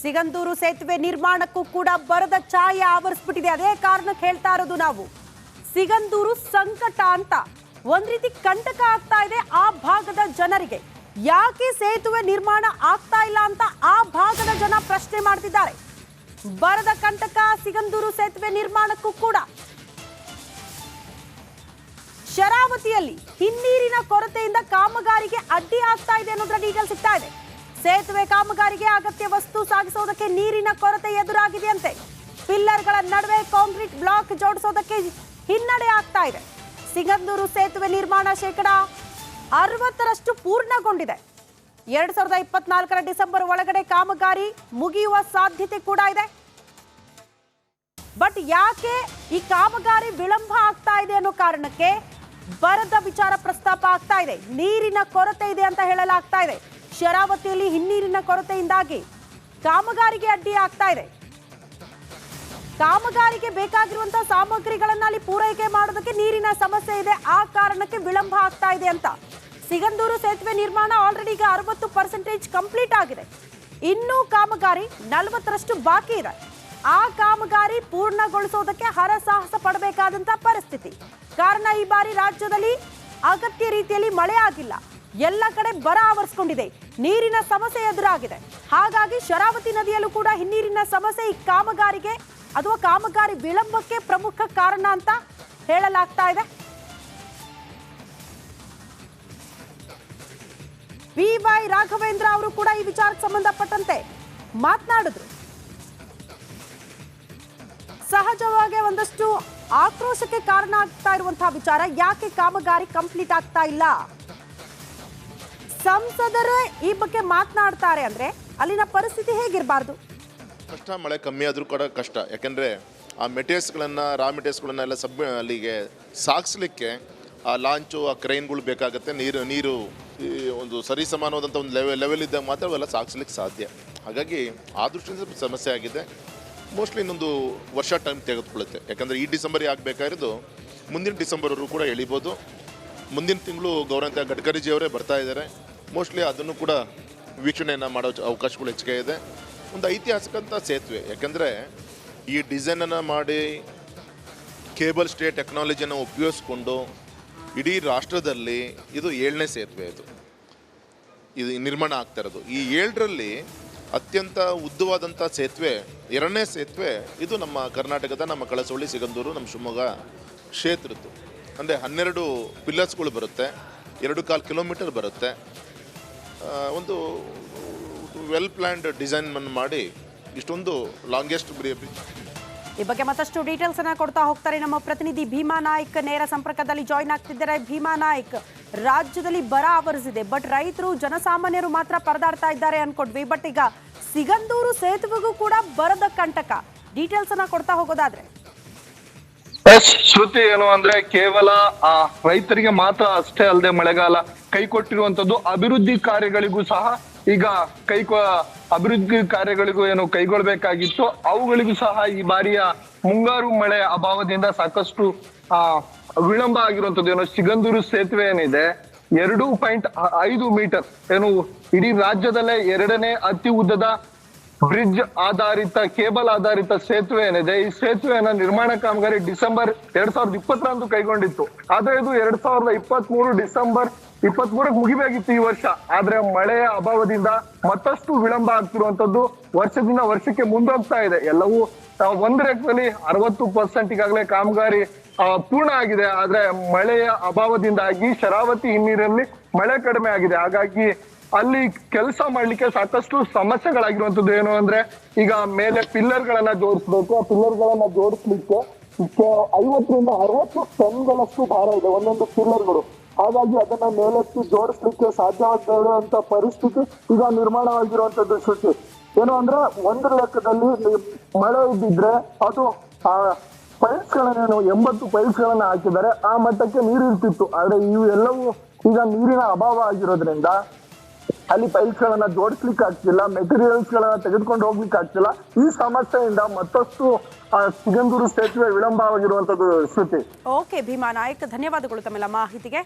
ಸಿಗಂದೂರು ಸೇತುವೆ ನಿರ್ಮಾಣಕ್ಕೂ ಕೂಡ ಬರದ ಛಾಯೆ ಆವರಿಸ್ಬಿಟ್ಟಿದೆ. ಅದೇ ಕಾರಣಕ್ಕೆ ಹೇಳ್ತಾ ಇರೋದು ನಾವು ಸಿಗಂದೂರು ಸಂಕಟ ಅಂತ. ಒಂದ್ ರೀತಿ ಕಂಟಕ ಆಗ್ತಾ ಇದೆ ಆ ಭಾಗದ ಜನರಿಗೆ. ಯಾಕೆ ಸೇತುವೆ ನಿರ್ಮಾಣ ಆಗ್ತಾ ಇಲ್ಲ ಅಂತ ಆ ಭಾಗದ ಜನ ಪ್ರಶ್ನೆ ಮಾಡ್ತಿದ್ದಾರೆ. ಬರದ ಕಂಟಕ ಸಿಗಂದೂರು ಸೇತುವೆ ನಿರ್ಮಾಣಕ್ಕೂ ಕೂಡ. ಶರಾವತಿಯಲ್ಲಿ ಹಿನ್ನೀರಿನ ಕೊರತೆಯಿಂದ ಕಾಮಗಾರಿಗೆ ಅಡ್ಡಿ ಆಗ್ತಾ ಇದೆ ಅನ್ನೋದ್ರ ಡೀಟೇಲ್ ಸಿಗ್ತಾ ಇದೆ. ಸೇತುವೆ ಕಾಮಗಾರಿಗೆ ಅಗತ್ಯ ವಸ್ತು ಸಾಗಿಸೋದಕ್ಕೆ ನೀರಿನ ಕೊರತೆ ಎದುರಾಗಿದೆಯಂತೆ. ಪಿಲ್ಲರ್ಗಳ ನಡುವೆ ಕಾಂಕ್ರೀಟ್ ಬ್ಲಾಕ್ ಜೋಡಿಸೋದಕ್ಕೆ ಹಿನ್ನಡೆ ಆಗ್ತಾ ಇದೆ. ಸಿಗಂದೂರು ಸೇತುವೆ ನಿರ್ಮಾಣ ಶೇಕಡ 60ರಷ್ಟು ಪೂರ್ಣಗೊಂಡಿದೆ. 2024ರ ಡಿಸೆಂಬರ್ ಒಳಗಡೆ ಕಾಮಗಾರಿ ಮುಗಿಯುವ ಸಾಧ್ಯತೆ ಕೂಡ ಇದೆ. ಬಟ್ ಯಾಕೆ ಈ ಕಾಮಗಾರಿ ವಿಳಂಬ ಆಗ್ತಾ ಇದೆ ಅನ್ನೋ ಕಾರಣಕ್ಕೆ ಬರದ ವಿಚಾರ ಪ್ರಸ್ತಾಪ ಆಗ್ತಾ ಇದೆ. ನೀರಿನ ಕೊರತೆ ಇದೆ ಅಂತ ಹೇಳಲಾಗ್ತಾ ಇದೆ. ಶರಾವತಿಯಲ್ಲಿ ಹಿನ್ನೀರಿನ ಕೊರತೆಯಿಂದಾಗಿ ಕಾಮಗಾರಿಗೆ ಅಡ್ಡಿ ಆಗ್ತಾ ಇದೆ. ಕಾಮಗಾರಿಗೆ ಬೇಕಾಗಿರುವಂತಹ ಸಾಮಗ್ರಿಗಳನ್ನ ಅಲ್ಲಿ ಪೂರೈಕೆ ಮಾಡೋದಕ್ಕೆ ನೀರಿನ ಸಮಸ್ಯೆ ಇದೆ. ಆ ಕಾರಣಕ್ಕೆ ವಿಳಂಬ ಆಗ್ತಾ ಇದೆ ಅಂತ. ಸಿಗಂದೂರು ಸೇತುವೆ ನಿರ್ಮಾಣ ಆಲ್ರೆಡಿ ಈಗ 60% ಕಂಪ್ಲೀಟ್ ಆಗಿದೆ. ಇನ್ನೂ ಕಾಮಗಾರಿ 40ರಷ್ಟು ಬಾಕಿ ಇದೆ. ಆ ಕಾಮಗಾರಿ ಪೂರ್ಣಗೊಳಿಸೋದಕ್ಕೆ ಹರಸಾಹಸ ಪಡಬೇಕಾದಂತಹ ಪರಿಸ್ಥಿತಿ. ಕಾರಣ ಈ ಬಾರಿ ರಾಜ್ಯದಲ್ಲಿ ಅಗತ್ಯ ರೀತಿಯಲ್ಲಿ ಮಳೆ ಆಗಿಲ್ಲ. ಎಲ್ಲ ಕಡೆ ಬರ ಆವರಿಸಿಕೊಂಡಿದೆ. ನೀರಿನ ಸಮಸ್ಯೆ ಎದುರಾಗಿದೆ. ಹಾಗಾಗಿ ಶರಾವತಿ ನದಿಯಲ್ಲೂ ಕೂಡ ಹಿನ್ನೀರಿನ ಸಮಸ್ಯೆ ಈ ಕಾಮಗಾರಿಗೆ ಅಥವಾ ಕಾಮಗಾರಿ ವಿಳಂಬಕ್ಕೆ ಪ್ರಮುಖ ಕಾರಣ ಅಂತ ಹೇಳಲಾಗ್ತಾ ಇದೆ. ವಿ.ವೈ. ರಾಘವೇಂದ್ರ ಅವರು ಕೂಡ ಈ ವಿಚಾರಕ್ಕೆ ಸಂಬಂಧಪಟ್ಟಂತೆ ಮಾತನಾಡಿದ್ರು. ಸಹಜವಾಗಿ ಒಂದಷ್ಟು ಆಕ್ರೋಶಕ್ಕೆ ಕಾರಣ ಆಗ್ತಾ ಇರುವಂತಹ ವಿಚಾರ, ಯಾಕೆ ಕಾಮಗಾರಿ ಕಂಪ್ಲೀಟ್ ಆಗ್ತಾ ಇಲ್ಲ. ಸಂಸದರು ಈ ಬಗ್ಗೆ ಮಾತನಾಡ್ತಾರೆ ಅಂದ್ರೆ ಅಲ್ಲಿನ ಪರಿಸ್ಥಿತಿ ಹೇಗಿರಬಾರ್ದು. ಕಷ್ಟ, ಮಳೆ ಕಮ್ಮಿ ಆದರೂ ಕೂಡ ಕಷ್ಟ. ಯಾಕೆಂದರೆ ಆ ಮೆಟೀರಿಯಲ್ಸ್ಗಳನ್ನು, ರಾ ಮೆಟೀರಿಯಲ್ಸ್ಗಳನ್ನೆಲ್ಲ ಅಲ್ಲಿಗೆ ಸಾಗಿಸ್ಲಿಕ್ಕೆ ಆ ಲಾಂಚು, ಆ ಕ್ರೈನ್ಗಳು ಬೇಕಾಗುತ್ತೆ. ನೀರು ಈ ಒಂದು ಸರಿಸಮಾನವಾದಂಥ ಒಂದು ಲೆವೆಲ್ ಇದ್ದಾಗ ಮಾತ್ರ ಅವೆಲ್ಲ ಸಾಗಿಸ್ಲಿಕ್ಕೆ ಸಾಧ್ಯ. ಹಾಗಾಗಿ ಆ ದೃಷ್ಟಿಯಿಂದ ಸಮಸ್ಯೆ ಆಗಿದೆ. ಮೋಸ್ಟ್ಲಿ ಇನ್ನೊಂದು ವರ್ಷ ಟೈಮ್ ತೆಗೆದುಕೊಳ್ಳುತ್ತೆ. ಯಾಕಂದರೆ ಈ ಡಿಸೆಂಬರಿಗೆ ಆಗಬೇಕಾಗಿರೋದು ಮುಂದಿನ ಡಿಸೆಂಬರ್ವರೆಗೂ ಕೂಡ ಎಳಿಬೋದು. ಮುಂದಿನ ತಿಂಗಳು ಗೌರವಂತ ಗಡ್ಕರಿಜಿಯವರೇ ಬರ್ತಾ ಇದ್ದಾರೆ. ಮೋಸ್ಟ್ಲಿ ಅದನ್ನು ಕೂಡ ವೀಕ್ಷಣೆಯನ್ನು ಮಾಡೋ ಅವಕಾಶಗಳು ಹೆಚ್ಚಿಗೆ ಇದೆ. ಒಂದು ಐತಿಹಾಸಿಕಂಥ ಸೇತುವೆ. ಯಾಕೆಂದರೆ ಈ ಡಿಸೈನನ್ನು ಮಾಡಿ ಕೇಬಲ್ ಸ್ಟೇ ಟೆಕ್ನಾಲಜಿಯನ್ನು ಉಪಯೋಗಿಸ್ಕೊಂಡು ಇಡೀ ರಾಷ್ಟ್ರದಲ್ಲಿ ಇದು 7ನೇ ಸೇತುವೆ. ಇದು ನಿರ್ಮಾಣ ಆಗ್ತಾ ಇರೋದು. ಈ 7ರಲ್ಲಿ ಅತ್ಯಂತ ಉದ್ದವಾದಂಥ ಸೇತುವೆ 2ನೇ ಸೇತುವೆ ಇದು ನಮ್ಮ ಕರ್ನಾಟಕದ, ನಮ್ಮ ಕಳಸವಳ್ಳಿ, ಸಿಗಂದೂರು, ನಮ್ಮ ಶಿವಮೊಗ್ಗ ಕ್ಷೇತ್ರದ್ದು. ಅಂದರೆ 12 ಪಿಲ್ಲರ್ಸ್ಗಳು ಬರುತ್ತೆ, 2.25 ಕಿಲೋಮೀಟರ್ ಬರುತ್ತೆ. ಒಂದು ವೆಲ್ ಪ್ಲ್ಯಾನ್ಡ್ ಡಿಸೈನ್ ಮಾಡಿ ಇಷ್ಟೊಂದು ಲಾಂಗೆಸ್ಟ್ ಬ್ರಿಡ್ಜ್. ಈ ಬಗ್ಗೆ ಮತ್ತಷ್ಟು ಡೀಟೇಲ್ಸ್ ಅನ್ನ ಕೊಡ್ತಾ ಹೋಗ್ತಾರೆ ನಮ್ಮ ಪ್ರತಿನಿಧಿ ಭೀಮಾ ನಾಯ್ಕ್. ನೇರ ಸಂಪರ್ಕದಲ್ಲಿ ಜಾಯಿನ್ ಆಗ್ತಿದ್ದಾರೆ. ಭೀಮಾ ನಾಯ್ಕ್, ರಾಜ್ಯದಲ್ಲಿ ಬರ ಆವರಿಸಿದೆ, ಬಟ್ ರೈತರು, ಜನಸಾಮಾನ್ಯರು ಮಾತ್ರ ಪರದಾಡ್ತಾ ಇದ್ದಾರೆ ಅನ್ಕೊಂಡ್ವಿ. ಬಟ್ ಈಗ ಸಿಗಂದೂರು ಸೇತುವೆಗೂ ಕೂಡ ಬರದ ಕಂಟಕ. ಡೀಟೇಲ್ಸ್ ಅನ್ನ ಕೊಡ್ತಾ ಹೋಗೋದಾದ್ರೆ ಶ್ರುತಿ ಏನು ಅಂದ್ರೆ ಕೇವಲ ರೈತರಿಗೆ ಮಾತ್ರ ಅಷ್ಟೇ ಅಲ್ಲದೆ ಮಳೆಗಾಲ ಕೈ ಕೊಟ್ಟಿರುವಂತದ್ದು ಅಭಿವೃದ್ಧಿ ಕಾರ್ಯಗಳಿಗೂ ಸಹ ಈಗ ಅಭಿವೃದ್ಧಿ ಕಾರ್ಯಗಳಿಗೂ ಏನು ಕೈಗೊಳ್ಳಬೇಕಾಗಿತ್ತು ಅವುಗಳಿಗೂ ಸಹ ಈ ಬಾರಿಯ ಮುಂಗಾರು ಮಳೆ ಅಭಾವದಿಂದ ಸಾಕಷ್ಟು ವಿಳಂಬ ಆಗಿರುವಂತದ್ದು. ಏನು ಸಿಗಂದೂರು ಸೇತುವೆ ಏನಿದೆ 2.5 ಮೀಟರ್ ಏನು ಇಡೀ ರಾಜ್ಯದಲ್ಲೇ 2ನೇ ಅತಿ ಉದ್ದದ ಬ್ರಿಡ್ಜ್ ಆಧಾರಿತ, ಕೇಬಲ್ ಆಧಾರಿತ ಸೇತುವೆ ಏನಿದೆ. ಈ ಸೇತುವೆಯನ್ನ ನಿರ್ಮಾಣ ಕಾಮಗಾರಿ ಡಿಸೆಂಬರ್ 2020ರಂದು ಕೈಗೊಂಡಿತ್ತು. ಆದ್ರೆ ಇದು 2023 ಡಿಸೆಂಬರ್ 23ಕ್ಕೆ ಮುಗಿಬೇಕಿತ್ತು ಈ ವರ್ಷ. ಆದ್ರೆ ಮಳೆಯ ಅಭಾವದಿಂದ ಮತ್ತಷ್ಟು ವಿಳಂಬ ಆಗ್ತಿರುವಂತದ್ದು ವರ್ಷದಿಂದ ವರ್ಷಕ್ಕೆ ಮುಂದೋಗ್ತಾ ಇದೆ. ಎಲ್ಲವೂ ಒಂದು ಲೆಕ್ಕದಲ್ಲಿ 60% ಈಗಾಗಲೇ ಕಾಮಗಾರಿ ಪೂರ್ಣ ಆಗಿದೆ. ಆದ್ರೆ ಮಳೆಯ ಅಭಾವದಿಂದಾಗಿ ಶರಾವತಿ ಹಿನ್ನೀರಲ್ಲಿ ಮಳೆ ಕಡಿಮೆ ಆಗಿದೆ. ಹಾಗಾಗಿ ಅಲ್ಲಿ ಕೆಲಸ ಮಾಡ್ಲಿಕ್ಕೆ ಸಾಕಷ್ಟು ಸಮಸ್ಯೆಗಳಾಗಿರುವಂತದ್ದು. ಏನು ಅಂದ್ರೆ ಈಗ ಮೇಲೆ ಪಿಲ್ಲರ್ ಗಳನ್ನ ಜೋಡಿಸ್ಬೇಕು. ಆ ಪಿಲ್ಲರ್ ಗಳನ್ನ ಜೋಡಿಸ್ಲಿಕ್ಕೆ 50ರಿಂದ 60 ಟನ್ಗಳಷ್ಟು ಭಾರ ಇದೆ ಒಂದೊಂದು ಪಿಲ್ಲರ್ಗಳು. ಹಾಗಾಗಿ ಅದನ್ನ ಮೇಲೆತ್ತಿ ಜೋಡಿಸ್ಲಿಕ್ಕೆ ಸಾಧ್ಯವಾಗುವಂತ ಪರಿಸ್ಥಿತಿ ಈಗ ನಿರ್ಮಾಣವಾಗಿರುವಂತದ್ದು. ಶ್ರುತಿ ಏನು ಅಂದ್ರೆ ಒಂದು ಲೆಕ್ಕದಲ್ಲಿ ಮಳೆ ಇದ್ದಿದ್ರೆ ಅದು ಪೈಲ್ಸ್ ಗಳನ್ನೇನು 80 ಪೈಲ್ಸ್ ಗಳನ್ನ ಹಾಕಿದ್ದಾರೆ, ಆ ಮಟ್ಟಕ್ಕೆ ನೀರು ಇರ್ತಿತ್ತು. ಆದ್ರೆ ಇವು ಎಲ್ಲವೂ ಈಗ ನೀರಿನ ಅಭಾವ ಆಗಿರೋದ್ರಿಂದ ಅಲ್ಲಿ ಪೈಲ್ಸ್ ಗಳನ್ನ ಜೋಡಿಸ್ಲಿಕ್ಕೆ ಆಗ್ತಿಲ್ಲ, ಮೆಟೀರಿಯಲ್ಸ್ ಗಳನ್ನ ತೆಗೆದುಕೊಂಡು ಹೋಗ್ಲಿಕ್ಕೆ ಆಗ್ತಿಲ್ಲ. ಈ ಸಮಸ್ಯೆಯಿಂದ ಮತ್ತಷ್ಟು ಸಿಗಂದೂರು ಸೇತುವೆ ವಿಳಂಬವಾಗಿರುವಂತದ್ದು. ಶ್ರುತಿ. ಓಕೆ ಭೀಮಾ ನಾಯ್ಕ್, ಧನ್ಯವಾದಗಳು ತಮ್ಮೆಲ್ಲ ಮಾಹಿತಿಗೆ.